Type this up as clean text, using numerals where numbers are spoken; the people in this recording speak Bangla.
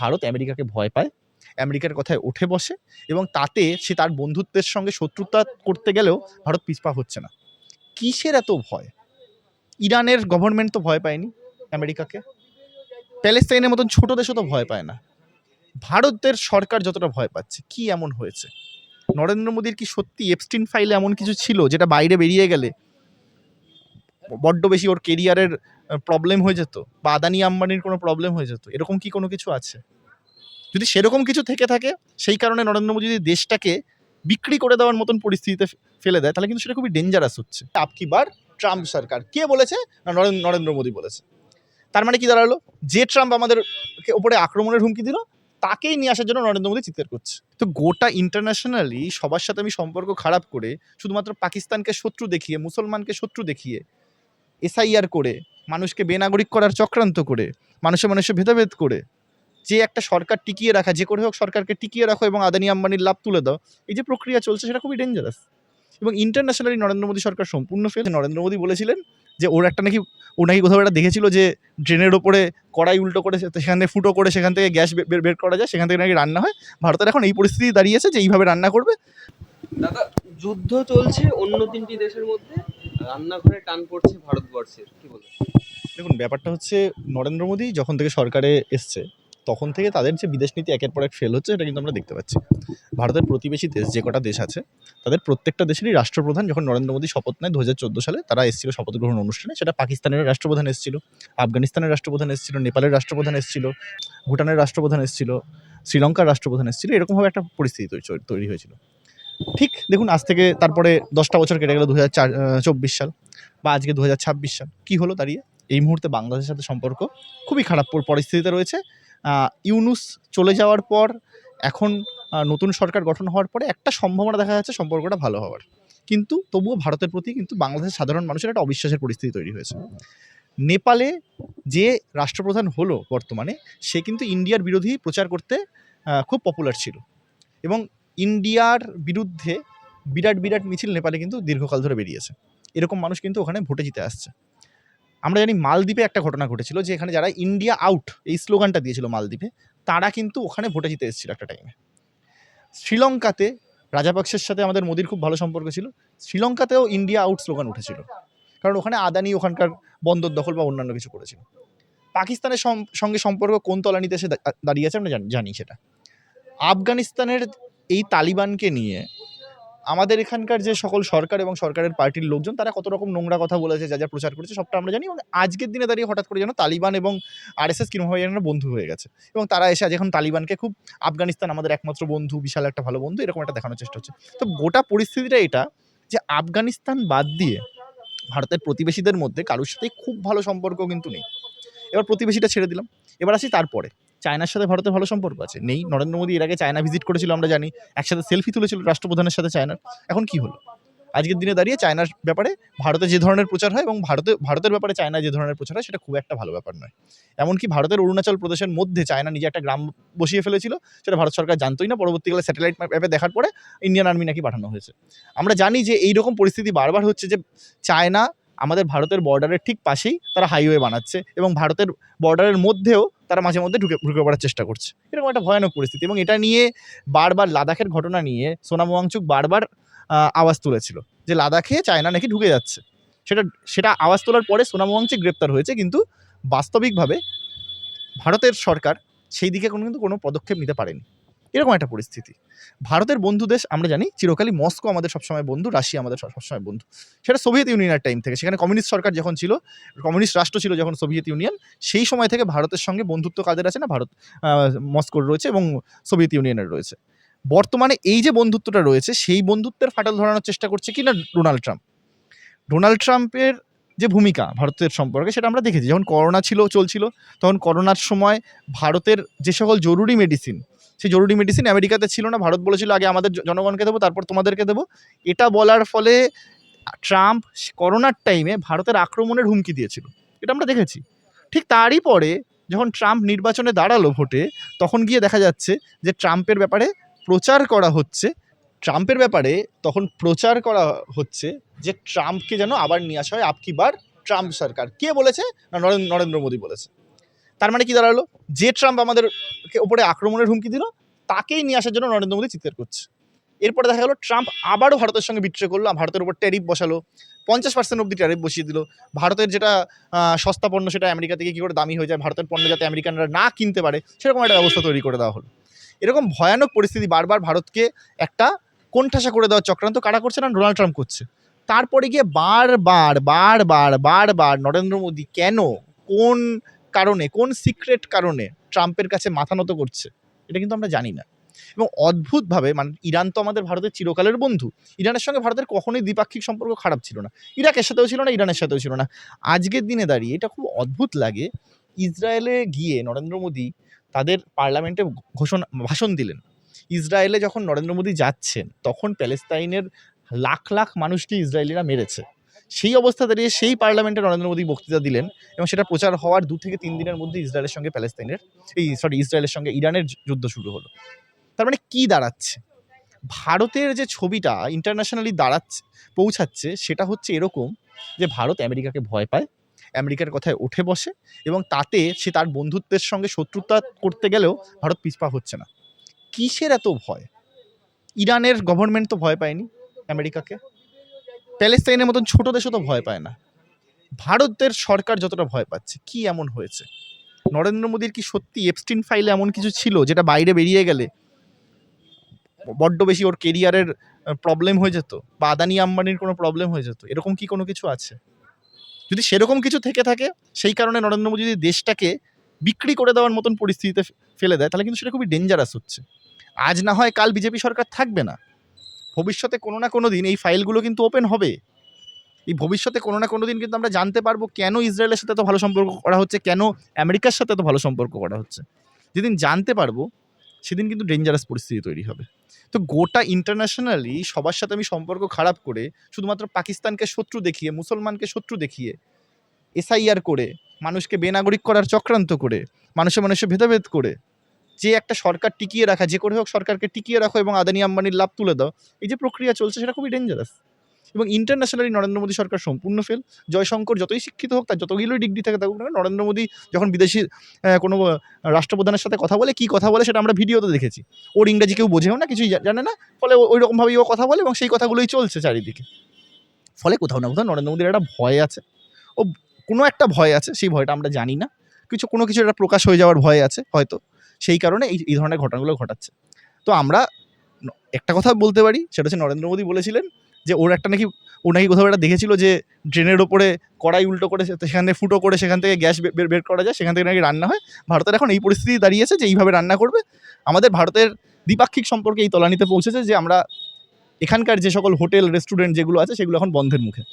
ভারত আমেরিকাকে ভয় পায়, আমেরিকার কথায় উঠে বসে এবং তাতে সে তার বন্ধুত্বের সঙ্গে শত্রুতা করতে গেলেও ভারত পিছপা হচ্ছে না। কিসের এত ভয়? ইরানের গভর্নমেন্ট তো ভয় পায়নি আমেরিকাকে, প্যালেস্তাইনের মতন ছোট দেশও তো ভয় পায় না। ভারতের সরকার যতটা ভয় পাচ্ছে, কি এমন হয়েছে? নরেন্দ্র মোদীর কি সত্যি এপস্টিন ফাইলে এমন কিছু ছিল যেটা বাইরে বেরিয়ে গেলে বড্ড বেশি ওর কেরিয়ারের প্রবলেম হয়ে যেত, বা আদানি আম্বানির কোনো প্রবলেম হয়ে যেত? এরকম কি কোনো কিছু আছে? যদি সেরকম কিছু থেকে থাকে, সেই কারণে নরেন্দ্র মোদী যদি দেশটাকে বিক্রি করে দেওয়ার মতন পরিস্থিতিতে ফেলে দেয়, তাহলে কিন্তু সেটা খুবই ডেঞ্জারাস হচ্ছে। আপকি বার ট্রাম্প সরকার, কে বলেছে? না, নরেন্দ্র মোদী বলেছে। তার মানে কি দাঁড়ালো? যে ট্রাম্প আমাদের ওপরে আক্রমণের হুমকি দিল, তাকেই নিয়ে আসার জন্য নরেন্দ্র মোদী চিৎকার করছে। তো গোটা ইন্টারন্যাশনালি সবার সাথে আমি সম্পর্ক খারাপ করে, শুধুমাত্র পাকিস্তানকে শত্রু দেখিয়ে, মুসলমানকে শত্রু দেখিয়ে, এসআইআর করে, মানুষকে বেনাগরিক করার চক্রান্ত করে, মানুষে মানুষে ভেদাভেদ করে যে একটা সরকার টিকিয়ে রাখা, যে করে হোক সরকারকে টিকিয়ে রাখো এবং আদানি আম্বানির লাভ তুলে দাও, এই যে প্রক্রিয়া চলছে সেটা খুবই ডেঞ্জারাস। এবং ইন্টারন্যাশনালি নরেন্দ্র মোদী সরকার সম্পূর্ণ ফেল। নরেন্দ্র মোদী বলেছিলেন যে ও নাকি কোথাও একটা দেখেছিল যে ড্রেনের ওপরে কড়াই উল্টো করে সেখান থেকে ফুটো করে সেখান থেকে গ্যাস বের করা যায়, সেখান থেকে নাকি রান্না হয়। ভারতের এখন এই পরিস্থিতি দাঁড়িয়েছে যে এইভাবে রান্না করবে। দাদা, যুদ্ধ চলছে অন্য 3টি দেশের মধ্যে, রান্নাঘরে টান পড়ছে ভারতবর্ষের, কি বলবো? দেখুন, ব্যাপারটা হচ্ছে নরেন্দ্র মোদী যখন থেকে সরকারে এসছে তখন থেকে তাদের যে বিদেশ নীতি একের পর এক ফেল হচ্ছে, এটা কিন্তু আমরা দেখতে পাচ্ছি। ভারতের প্রতিবেশী দেশ যে কটা দেশ আছে, তাদের প্রত্যেকটা দেশেরই রাষ্ট্রপ্রধান যখন নরেন্দ্র মোদী শপথ নেয় 2014 সালে, তারা এসেছিল শপথ গ্রহণ অনুষ্ঠানে। সেটা পাকিস্তানের রাষ্ট্রপ্রধান এসেছিল, আফগানিস্তানের রাষ্ট্রপ্রধান এসেছিল, নেপালের রাষ্ট্রপ্রধান এসেছিল, ভুটানের রাষ্ট্রপ্রধান এসেছিল, শ্রীলঙ্কার রাষ্ট্রপ্রধান এসেছিল। এরকমভাবে একটা পরিস্থিতি তৈরি হয়েছিল। ঠিক দেখুন, আজ থেকে তারপরে 10টা বছর কেটে গেল 2024 সাল, বা আজকে 2026 সাল। কি হলো দাঁড়িয়ে? এই মুহূর্তে বাংলাদেশের সাথে সম্পর্ক খুবই খারাপ পরিস্থিতিতে রয়েছে। ইউনূস চলে যাওয়ার পর এখন নতুন সরকার গঠন হওয়ার পরে একটা সম্ভাবনা দেখা যাচ্ছে সম্পর্কটা ভালো হওয়ার, কিন্তু তবুও ভারতের প্রতি কিন্তু বাংলাদেশের সাধারণ মানুষের একটা অবিশ্বাসের পরিস্থিতি তৈরি হয়েছে। নেপালে যে রাষ্ট্রপ্রধান হলো বর্তমানে, সে কিন্তু ইন্ডিয়ার বিরোধী প্রচার করতে খুব পপুলার ছিল এবং ইন্ডিয়ার বিরুদ্ধে বিরাট বিরাট মিছিল নেপালে কিন্তু দীর্ঘকাল ধরে বেরিয়েছে। এরকম মানুষ কিন্তু ওখানে ভোটে জিতে আসছে। আমরা জানি মালদ্বীপে একটা ঘটনা ঘটেছিল যে এখানে যারা ইন্ডিয়া আউট এই স্লোগানটা দিয়েছিল মালদ্বীপে, তারা কিন্তু ওখানে ভোটে জিতে এসেছিল একটা টাইমে। শ্রীলঙ্কাতে রাজাপাকসের সাথে আমাদের মোদির খুব ভালো সম্পর্ক ছিল, শ্রীলঙ্কাতেও ইন্ডিয়া আউট স্লোগান উঠেছিল, কারণ ওখানে আদানি ওখানকার বন্দর দখল বা অন্যান্য কিছু করেছিল। পাকিস্তানের সঙ্গে সম্পর্ক কোন তলানিতে এসে দাঁড়িয়েছে আমরা জানি সেটা। আফগানিস্তানের এই তালিবানকে নিয়ে আমাদের এখানকার যে সকল সরকার এবং সরকারের পার্টির লোকজন, তারা কত রকম নোংরা কথা বলেছে, যা যা প্রচার করেছে, সবটা আমরা জানি। এবং আজকের দিনে দাঁড়িয়ে হঠাৎ করে যেন তালিবান এবং আরএসএস কিরকমভাবে যেন বন্ধু হয়ে গেছে, এবং তারা এসে আজ এখন তালিবানকে খুব, আফগানিস্তান আমাদের একমাত্র বন্ধু, বিশাল একটা ভালো বন্ধু, এরকম একটা দেখানোর চেষ্টা হচ্ছে। তো গোটা পরিস্থিতিটা এটা যে আফগানিস্তান বাদ দিয়ে ভারতের প্রতিবেশীদের মধ্যে কারোর সাথেই খুব ভালো সম্পর্ক কিন্তু নেই। এবার প্রতিবেশীটা ছেড়ে দিলাম, এবার আসি তারপরে চায়নার সাথে ভারতের ভালো সম্পর্ক আছে নেই? নরেন্দ্র মোদী এর আগে চায়না ভিজিট করেছিল, আমরা জানি, একসাথে সেলফি তুলেছিল রাষ্ট্রপ্রধানের সাথে চায়নার। এখন কি হলো? আজকের দিনে দাঁড়িয়ে চায়নার ব্যাপারে ভারতে যে ধরনের প্রচার হয় এবং ভারতের ব্যাপারে চায়নায় যে ধরনের প্রচার হয়, সেটা খুব একটা ভালো ব্যাপার নয়। এমনকি ভারতের অরুণাচল প্রদেশের মধ্যে চায়না নিজে একটা গ্রাম বসিয়ে ফেলেছিল, সেটা ভারত সরকার জানতোই না। পরবর্তীকালে স্যাটেলাইট ম্যাপে দেখার পরে ইন্ডিয়ান আর্মি নাকি পাঠানো হয়েছে। আমরা জানি যে এইরকম পরিস্থিতি বারবার হচ্ছে, যে চায়না আমাদের ভারতের বর্ডারের ঠিক পাশেই তারা হাইওয়ে বানাচ্ছে এবং ভারতের বর্ডারের মধ্যেও তারা মাঝে মধ্যে ঢুকে পড়ার চেষ্টা করছে। এরকম একটা ভয়ানক পরিস্থিতি। এবং এটা নিয়ে বারবার লাদাখের ঘটনা নিয়ে সোনাম ওয়াংচুক বারবার আওয়াজ তুলেছিল যে লাদাখে চায়না নাকি ঢুকে যাচ্ছে। সেটা আওয়াজ তোলার পরে সোনাম ওয়াংচুক গ্রেপ্তার হয়েছে, কিন্তু বাস্তবিকভাবে ভারতের সরকার সেই দিকে কিন্তু কোনো পদক্ষেপ নিতে পারেনি। এরকম একটা পরিস্থিতি। ভারতের বন্ধু দেশ আমরা জানি চিরকালই, মস্কো আমাদের সবসময় বন্ধু, রাশিয়া আমাদের সবসময় বন্ধু। সেটা সোভিয়েত ইউনিয়নের টাইম থেকে, সেখানে কমিউনিস্ট সরকার যখন ছিল, কমিউনিস্ট রাষ্ট্র ছিল যখন সোভিয়েত ইউনিয়ন, সেই সময় থেকে ভারতের সঙ্গে বন্ধুত্ব কাদের আছে না? ভারত, মস্কোর রয়েছে এবং সোভিয়েত ইউনিয়নের রয়েছে। বর্তমানে এই যে বন্ধুত্বটা রয়েছে, সেই বন্ধুত্বের ফাটল ধরানোর চেষ্টা করছে কি না ডোনাল্ড ট্রাম্প। ডোনাল্ড ট্রাম্পের যে ভূমিকা ভারতের সম্পর্কে, সেটা আমরা দেখেছি। যখন করোনা চলছিল, তখন করোনার সময় ভারতের যে সকল জরুরি মেডিসিন, সেই জরুরি মেডিসিন আমেরিকাতে ছিল না। ভারত বলেছিল আগে আমাদের জনগণকে দেবো, তারপর তোমাদেরকে দেবো। এটা বলার ফলে ট্রাম্প করোনার টাইমে ভারতের আক্রমণের হুমকি দিয়েছিল, এটা আমরা দেখেছি। ঠিক তারই পরে যখন ট্রাম্প নির্বাচনে দাঁড়ালো ভোটে, তখন গিয়ে দেখা যাচ্ছে যে ট্রাম্পের ব্যাপারে প্রচার করা হচ্ছে, যে ট্রাম্পকে যেন আবার নিয়ে আসা হয়। আপকি বার ট্রাম্প সরকার, কে বলেছে? না, নরেন্দ্র মোদী বলেছে। তার মানে কি দাঁড়ালো, যে ট্রাম্প আমাদেরকে ওপরে আক্রমণের হুমকি দিল তাকেই নিয়ে আসার জন্য নরেন্দ্র মোদী চিৎকার করছে। এরপরে দেখা গেলো ট্রাম্প আবারও ভারতের সঙ্গে বিট্রে করলো, ভারতের উপর ট্যারিফ বসালো, 50% অব্দি ট্যারিফ বসিয়ে দিল। ভারতের যেটা সস্তা পণ্য সেটা আমেরিকা থেকে কী করে দামি হয়ে যায়, ভারতের পণ্য যাতে আমেরিকানরা না কিনতে পারে সেরকম একটা ব্যবস্থা তৈরি করে দেওয়া হলো। এরকম ভয়ানক পরিস্থিতি বারবার ভারতকে একটা কোণঠাসা করে দেওয়ার চক্রান্ত কারা করছে না, ডোনাল্ড ট্রাম্প করছে। তারপরে গিয়ে বারবার বারবার বারবার নরেন্দ্র মোদী কেন, কোন কারণে, কোন সিক্রেট কারণে ট্রাম্পের কাছে মাথা নত করছে এটা কিন্তু আমরা জানি না। এবং অদ্ভুতভাবে মানে ইরান তো আমাদের ভারতের চিরকালের বন্ধু, ইরানের সঙ্গে ভারতের কখনোই দ্বিপাক্ষিক সম্পর্ক খারাপ ছিল না, ইরাকের সাথেও ছিল না, ইরানের সাথেও ছিল না। আজকের দিনে দাঁড়িয়ে এটা খুব অদ্ভুত লাগে, ইসরায়েলে গিয়ে নরেন্দ্র মোদী তাদের পার্লামেন্টে ভাষণ দিলেন। ইসরায়েলে যখন নরেন্দ্র মোদী যাচ্ছেন তখন প্যালেস্তাইনের লাখ লাখ মানুষকে ইসরায়েলিরা মেরেছে, সেই অবস্থা দাঁড়িয়ে সেই পার্লামেন্টে নরেন্দ্র মোদী বক্তৃতা দিলেন এবং সেটা প্রচার হওয়ার 2 থেকে 3 দিনের মধ্যে ইসরায়েলের সঙ্গে ইসরায়েলের সঙ্গে ইরানের যুদ্ধ শুরু হলো। তার মানে কি দাঁড়াচ্ছে, ভারতের যে ছবিটা ইন্টারন্যাশনালি পৌঁছাচ্ছে সেটা হচ্ছে এরকম যে ভারত আমেরিকাকে ভয় পায়, আমেরিকার কথায় উঠে বসে এবং তাতে সে তার বন্ধুত্বের সঙ্গে শত্রুতা করতে গেলেও ভারত পিছপা হচ্ছে না। কিসের এত ভয়? ইরানের গভর্নমেন্ট তো ভয় পায়নি আমেরিকাকে, প্যালেস্তাইনের মতন ছোট দেশও তো ভয় পায় না, ভারতের সরকার যতটা ভয় পাচ্ছে। কি এমন হয়েছে? নরেন্দ্র মোদীর কি সত্যি এপস্টিন ফাইলে এমন কিছু ছিল যেটা বাইরে বেরিয়ে গেলে বড্ড বেশি ওর কেরিয়ারের প্রবলেম হয়ে যেত, বা আদানি আম্বানির কোনো প্রবলেম হয়ে যেত? এরকম কি কোনো কিছু আছে? যদি সেরকম কিছু থেকে থাকে, সেই কারণে নরেন্দ্র মোদী যদি দেশটাকে বিক্রি করে দেওয়ার মতন পরিস্থিতিতে ফেলে দেয়, তাহলে কিন্তু সেটা খুবই ডেঞ্জারাস হচ্ছে। আজ না হয় কাল বিজেপি সরকার থাকবে না, ভবিষ্যতে কোনো না কোনো দিন এই ফাইলগুলো কিন্তু ওপেন হবে। এই ভবিষ্যতে কোনো না কোনো দিন কিন্তু আমরা জানতে পারবো কেন ইসরায়েলের সাথে এত ভালো সম্পর্ক করা হচ্ছে, কেন আমেরিকার সাথে এত ভালো সম্পর্ক করা হচ্ছে। যেদিন জানতে পারবো সেদিন কিন্তু ডেঞ্জারাস পরিস্থিতি তৈরি হবে। তো গোটা ইন্টারন্যাশনালি সবার সাথে আমি সম্পর্ক খারাপ করে, শুধুমাত্র পাকিস্তানকে শত্রু দেখিয়ে, মুসলমানকে শত্রু দেখিয়ে, এসআইআর করে, মানুষকে বেনাগরিক করার চক্রান্ত করে, মানুষে মানুষে ভেদাভেদ করে যে একটা সরকার টিকিয়ে রাখা, যে করে হোক সরকারকে টিকিয়ে রাখো এবং আদানি আম্বানির লাভ তুলে দাও, এই যে প্রক্রিয়া চলছে সেটা খুবই ডেঞ্জারাস। এবং ইন্টারন্যাশনালি নরেন্দ্র মোদী সরকার সম্পূর্ণ ফেল। জয়শঙ্কর যতই শিক্ষিত হোক, তার যতগুলোই ডিগ্রি থাকে থাকুক না, নরেন্দ্র মোদী যখন বিদেশি কোনো রাষ্ট্রপ্রধানের সাথে কথা বলে, কি কথা বলে সেটা আমরা ভিডিওতে দেখেছি। ওর ইংরেজি কেউ বোঝেও না, কিছুই জানে না, ফলে ওই রকমভাবেই ও কথা বলে এবং সেই কথাগুলোই চলছে চারিদিকে। ফলে কোথাও না কোথাও নরেন্দ্র মোদীর একটা ভয় আছে, ও কোনো একটা ভয় আছে, সেই ভয়টা আমরা জানি না, কোনো কিছু একটা প্রকাশ হয়ে যাওয়ার ভয় আছে হয়তো, সেই কারণে এই ধরনের ঘটনাগুলো ঘটাচ্ছে। তো আমরা একটা কথা বলতে পারি, সেটা হচ্ছে নরেন্দ্র মোদী বলেছিলেন যে ও নাকি কোথাও একটা দেখেছিল যে ড্রেনের ওপরে কড়াই উল্টো করে সেখান থেকে ফুটো করে সেখান থেকে গ্যাস বের করা যায়, সেখান থেকে নাকি রান্না হয়। ভারতের এখন এই পরিস্থিতি দাঁড়িয়েছে যে এইভাবে রান্না করবে। আমাদের ভারতের দ্বিপাক্ষিক সম্পর্কে এই তলানিতে পৌঁছেছে যে আমরা এখানকার যে সকল হোটেল রেস্টুরেন্ট যেগুলো আছে সেগুলো এখন বন্ধের মুখে।